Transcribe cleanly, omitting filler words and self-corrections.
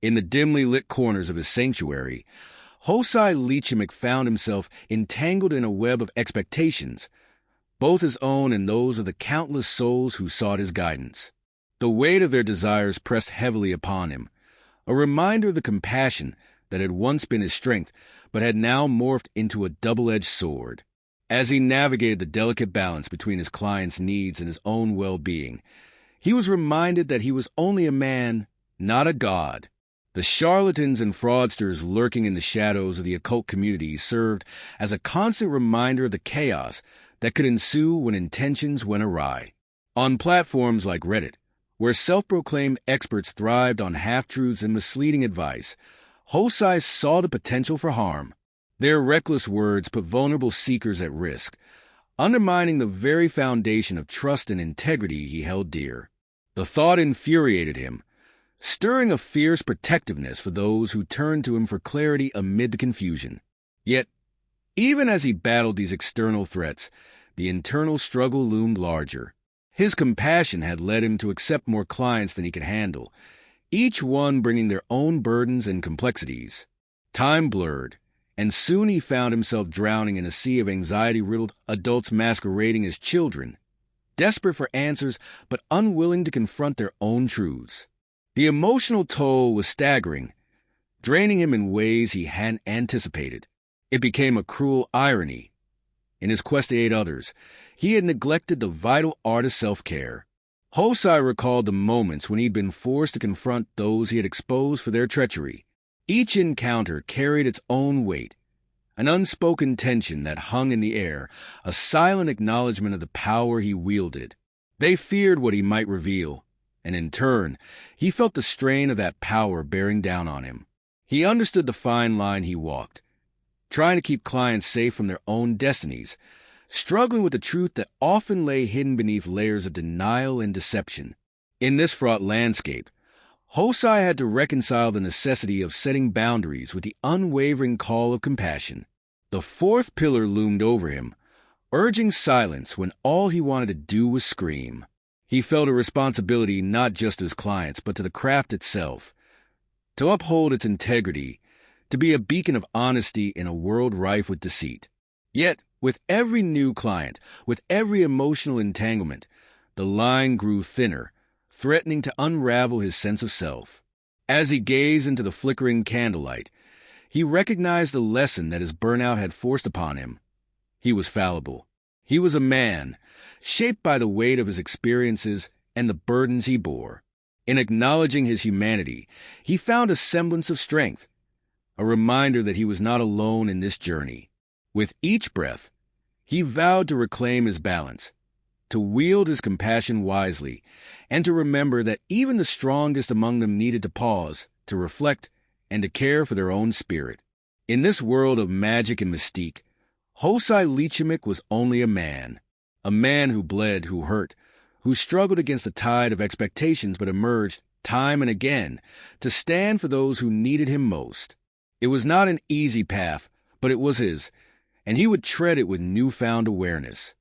In the dimly lit corners of his sanctuary, Hosai Lichimik found himself entangled in a web of expectations, both his own and those of the countless souls who sought his guidance. The weight of their desires pressed heavily upon him, a reminder of the compassion that had once been his strength but had now morphed into a double-edged sword. As he navigated the delicate balance between his client's needs and his own well-being, he was reminded that he was only a man, not a god. The charlatans and fraudsters lurking in the shadows of the occult community served as a constant reminder of the chaos that could ensue when intentions went awry. On platforms like Reddit, where self-proclaimed experts thrived on half-truths and misleading advice, Hosai saw the potential for harm. Their reckless words put vulnerable seekers at risk, undermining the very foundation of trust and integrity he held dear. The thought infuriated him, stirring a fierce protectiveness for those who turned to him for clarity amid the confusion. Yet, even as he battled these external threats, the internal struggle loomed larger. His compassion had led him to accept more clients than he could handle, each one bringing their own burdens and complexities. Time blurred, and soon he found himself drowning in a sea of anxiety-riddled adults masquerading as children, desperate for answers but unwilling to confront their own truths. The emotional toll was staggering, draining him in ways he hadn't anticipated. It became a cruel irony. In his quest to aid others, he had neglected the vital art of self-care. Hosai recalled the moments when he'd been forced to confront those he had exposed for their treachery. Each encounter carried its own weight, an unspoken tension that hung in the air, a silent acknowledgement of the power he wielded. They feared what he might reveal, and in turn, he felt the strain of that power bearing down on him. He understood the fine line he walked, trying to keep clients safe from their own destinies, struggling with the truth that often lay hidden beneath layers of denial and deception. In this fraught landscape, Hosai had to reconcile the necessity of setting boundaries with the unwavering call of compassion. The fourth pillar loomed over him, urging silence when all he wanted to do was scream. He felt a responsibility not just to his clients, but to the craft itself, to uphold its integrity, to be a beacon of honesty in a world rife with deceit. Yet, with every new client, with every emotional entanglement, the line grew thinner, threatening to unravel his sense of self. As he gazed into the flickering candlelight, he recognized the lesson that his burnout had forced upon him. He was fallible. He was a man, shaped by the weight of his experiences and the burdens he bore. In acknowledging his humanity, he found a semblance of strength, a reminder that he was not alone in this journey. With each breath, he vowed to reclaim his balance, to wield his compassion wisely, and to remember that even the strongest among them needed to pause, to reflect, and to care for their own spirit. In this world of magic and mystique, Hosai Lichimik was only a man who bled, who hurt, who struggled against the tide of expectations but emerged, time and again, to stand for those who needed him most. It was not an easy path, but it was his, and he would tread it with newfound awareness.